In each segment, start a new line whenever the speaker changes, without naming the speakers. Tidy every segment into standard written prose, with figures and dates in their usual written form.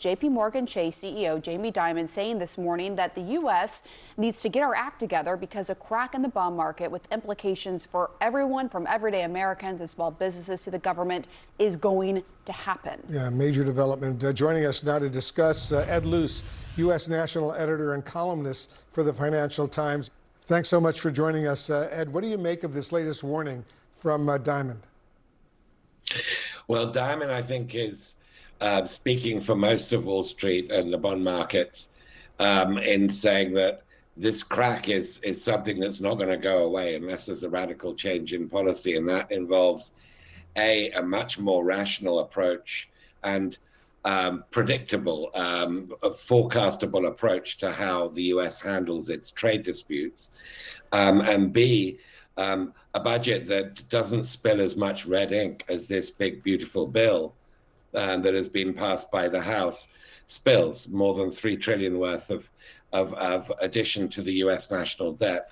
JP Morgan Chase CEO Jamie Dimon saying this morning that the U.S. needs to get our act together because a crack in the bond market with implications for everyone from everyday Americans and small businesses to the government is going to happen.
Yeah, major development. Joining us now to discuss, Ed Luce, U.S. national editor and columnist for the Financial Times. Thanks so much for joining us, Ed. What do you make of this latest warning from Dimon?
Well, Dimon, I think, is speaking for most of Wall Street and the bond markets in saying that this crack is something that's not going to go away unless there's a radical change in policy. And that involves, a much more rational approach and predictable, a forecastable approach to how the U.S. handles its trade disputes, and B, a budget that doesn't spill as much red ink as this big, beautiful bill that has been passed by the House spills, more than $3 trillion worth of addition to the U.S. national debt.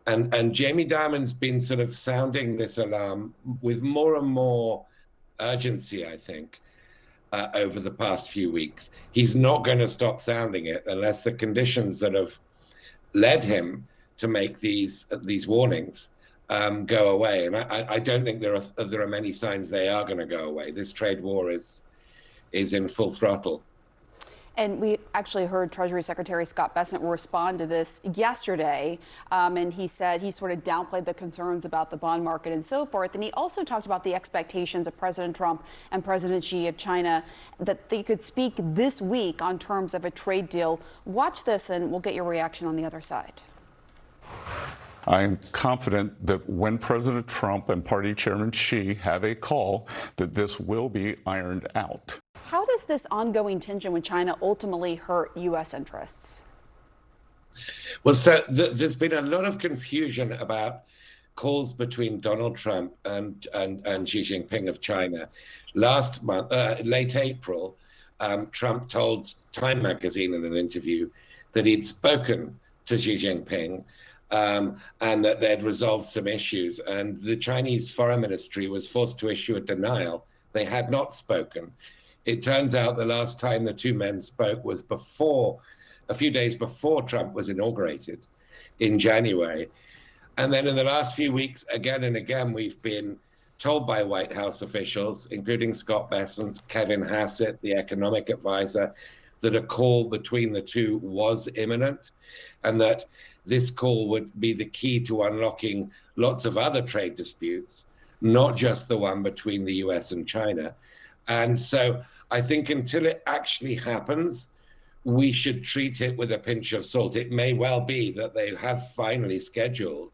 And Jamie Dimon's been sort of sounding this alarm with more and more urgency, I think, over the past few weeks. He's not going to stop sounding it unless the conditions that have led him to make these warnings go away. And I don't think there are many signs they are going to go away. This trade war is in full throttle.
And we actually heard Treasury Secretary Scott Bessent respond to this yesterday. And he said he sort of downplayed the concerns about the bond market and so forth. And he also talked about the expectations of President Trump and President Xi of China that they could speak this week on terms of a trade deal. Watch this and we'll get your reaction on the other side.
I am confident that when President Trump and Party Chairman Xi have a call, that this will be ironed out.
How does this ongoing tension with China ultimately hurt U.S. interests?
Well, so there's been a lot of confusion about calls between Donald Trump and Xi Jinping of China. Last month, late April, Trump told Time magazine in an interview that he'd spoken to Xi Jinping and that they'd resolved some issues. And the Chinese Foreign Ministry was forced to issue a denial. They had not spoken. It turns out the last time the two men spoke was a few days before Trump was inaugurated in January. And then in the last few weeks, again and again, we've been told by White House officials, including Scott Bessent, Kevin Hassett, the economic advisor, that a call between the two was imminent and that this call would be the key to unlocking lots of other trade disputes, not just the one between the US and China. And so I think until it actually happens, we should treat it with a pinch of salt. It may well be that they have finally scheduled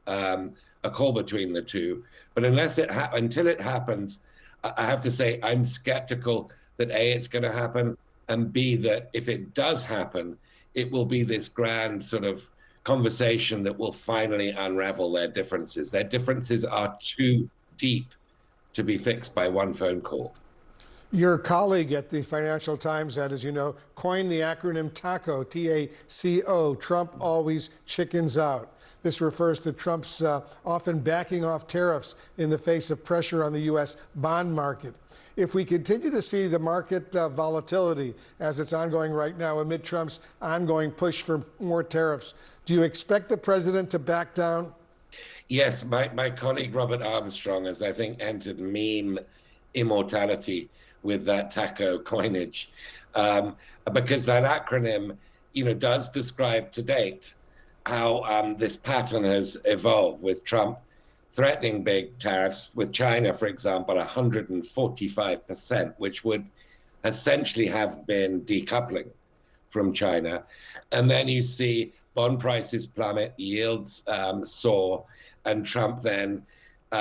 a call between the two, but until it happens, I have to say I'm skeptical that A, it's going to happen, and B, that if it does happen, it will be this grand sort of conversation that will finally unravel their differences. Their differences are too deep to be fixed by one phone call.
Your colleague at the Financial Times, Ed, as you know, coined the acronym TACO, T-A-C-O, Trump always chickens out. This refers to Trump's often backing off tariffs in the face of pressure on the U.S. bond market. If we continue to see the market volatility as it's ongoing right now amid Trump's ongoing push for more tariffs, do you expect the president to back down?
Yes, my colleague Robert Armstrong has, I think, entered meme immortality with that TACO coinage, because that acronym, does describe to date how this pattern has evolved, with Trump threatening big tariffs with China, for example, 145%, which would essentially have been decoupling from China. And then you see bond prices plummet, yields soar, and Trump then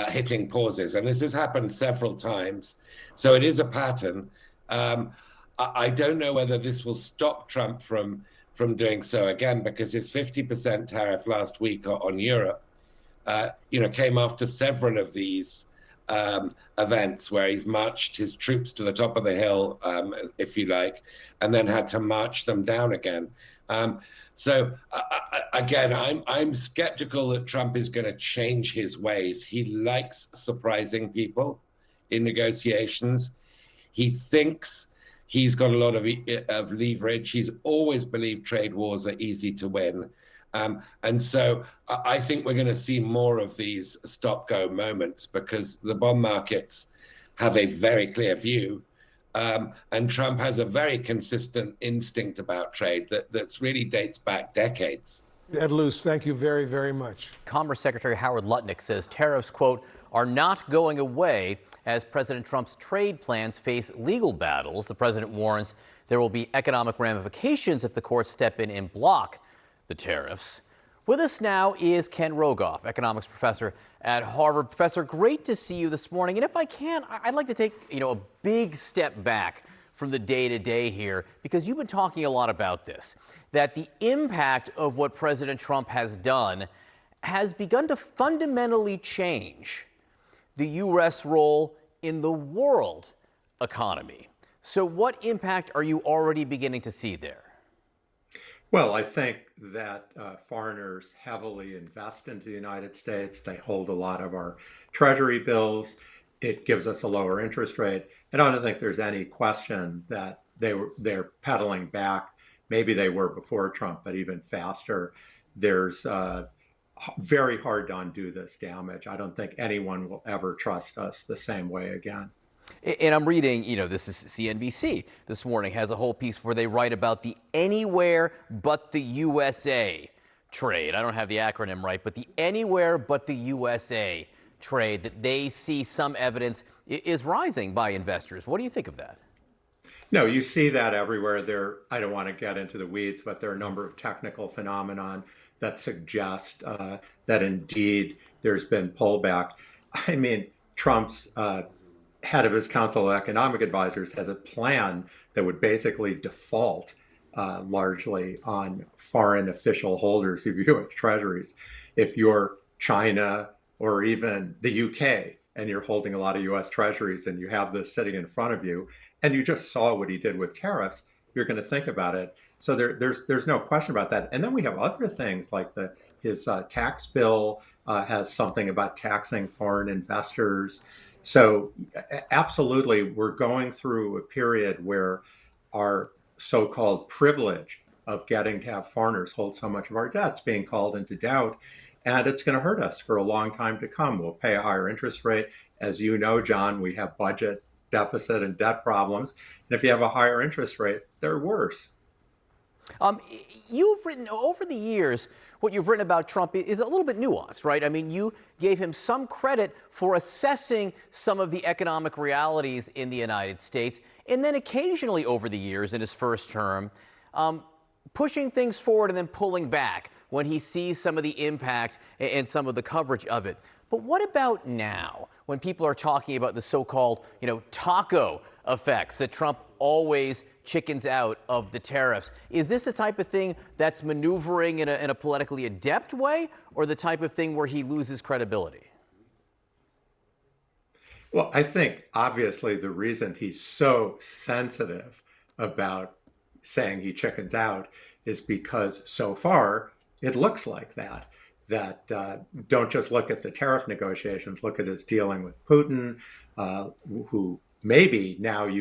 hitting pauses. And this has happened several times. So it is a pattern. I don't know whether this will stop Trump from doing so again, because his 50% tariff last week on Europe came after several of these events where he's marched his troops to the top of the hill, if you like, and then had to march them down again. So again, I'm skeptical that Trump is going to change his ways. He likes surprising people in negotiations. He thinks He's got a lot of leverage. He's always believed trade wars are easy to win. And so I think we're going to see more of these stop-go moments because the bond markets have a very clear view. And Trump has a very consistent instinct about trade that's really dates back decades.
Ed Luce, thank you very, very much.
Commerce Secretary Howard Lutnick says tariffs, quote, are not going away as President Trump's trade plans face legal battles. The president warns there will be economic ramifications if the courts step in and block the tariffs. With us now is Ken Rogoff, economics professor at Harvard. Professor, great to see you this morning. And if I can, I'd like to take, a big step back from the day-to-day here, because you've been talking a lot about this, that the impact of what President Trump has done has begun to fundamentally change the U.S. role in the world economy. So what impact are you already beginning to see there?
Well, I think that foreigners heavily invest into the United States. They hold a lot of our treasury bills. It gives us a lower interest rate. I don't think there's any question that they're pedaling back. Maybe they were before Trump, but even faster. There's very hard to undo this damage. I don't think anyone will ever trust us the same way again.
And I'm reading, this is CNBC this morning, has a whole piece where they write about the anywhere but the USA trade. I don't have the acronym right, but the anywhere but the USA trade that they see some evidence is rising by investors. What do you think of that?
No, you see that everywhere. I don't want to get into the weeds, but there are a number of technical phenomenon that suggest that indeed there's been pullback. I mean, Trump's head of his Council of Economic Advisors has a plan that would basically default largely on foreign official holders of U.S. treasuries. If you're China or even the UK and you're holding a lot of U.S. treasuries and you have this sitting in front of you and you just saw what he did with tariffs, you're going to think about it. So there's no question about that. And then we have other things like his tax bill has something about taxing foreign investors. So absolutely, we're going through a period where our so-called privilege of getting to have foreigners hold so much of our debt's being called into doubt. And it's going to hurt us for a long time to come. We'll pay a higher interest rate. As you know, John, we have budget deficit and debt problems. And if you have a higher interest rate, they're worse.
You've written over the years, what you've written about Trump is a little bit nuanced, right? I mean, you gave him some credit for assessing some of the economic realities in the United States, and then occasionally over the years in his first term, pushing things forward and then pulling back when he sees some of the impact and some of the coverage of it. But what about now, when people are talking about the so-called, taco effects, that Trump always chickens out of the tariffs? Is this the type of thing that's maneuvering in a politically adept way, or the type of thing where he loses credibility?
Well, I think obviously the reason he's so sensitive about saying he chickens out is because so far it looks like that. Don't just look at the tariff negotiations, look at his dealing with Putin, who maybe now the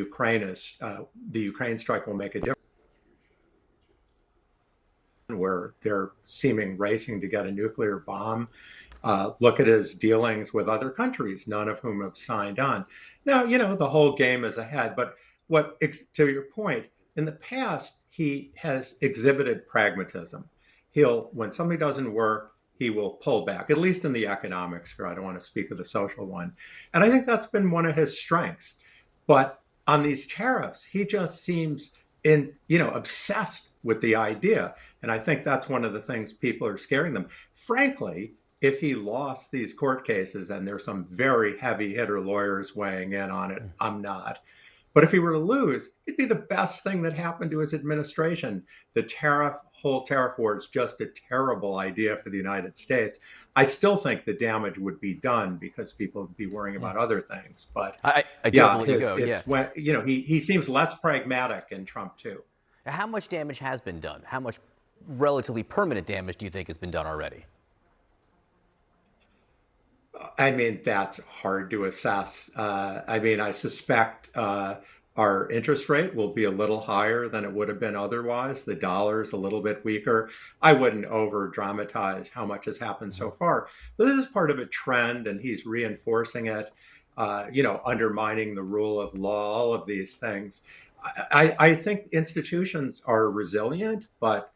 Ukraine strike will make a difference, where they're seeming racing to get a nuclear bomb. Look at his dealings with other countries, none of whom have signed on. Now, the whole game is ahead. But to your point, in the past, he has exhibited pragmatism. When something doesn't work, he will pull back, at least in the economic sphere. I don't want to speak of the social one. And I think that's been one of his strengths. But on these tariffs, he just seems obsessed with the idea. And I think that's one of the things people are scaring them. Frankly, if he lost these court cases, and there's some very heavy hitter lawyers weighing in on it, I'm not. But if he were to lose, it'd be the best thing that happened to his administration. The whole tariff war is just a terrible idea for the United States. I still think the damage would be done because people would be worrying about other things. But
I definitely go.
When, he seems less pragmatic in Trump too.
How much damage has been done? How much relatively permanent damage do you think has been done already?
I mean, that's hard to assess. I suspect Our interest rate will be a little higher than it would have been otherwise. The dollar's a little bit weaker. I wouldn't over dramatize how much has happened so far, but this is part of a trend, and he's reinforcing it, undermining the rule of law, all of these things. I think institutions are resilient, but,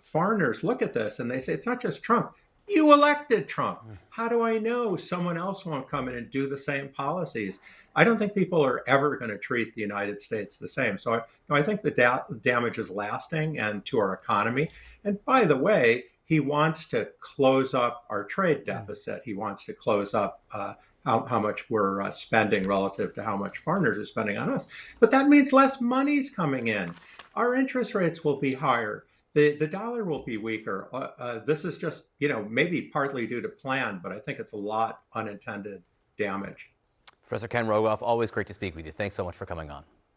foreigners look at this and they say, it's not just Trump. You elected Trump. How do I know someone else won't come in and do the same policies? I don't think people are ever going to treat the United States the same. So I think the damage is lasting and to our economy. And by the way, he wants to close up our trade deficit. He wants to close up how much we're spending relative to how much foreigners are spending on us. But that means less money's coming in. Our interest rates will be higher. The dollar will be weaker. This is just, maybe partly due to plan, but I think it's a lot unintended damage.
Professor Ken Rogoff, always great to speak with you. Thanks so much for coming on.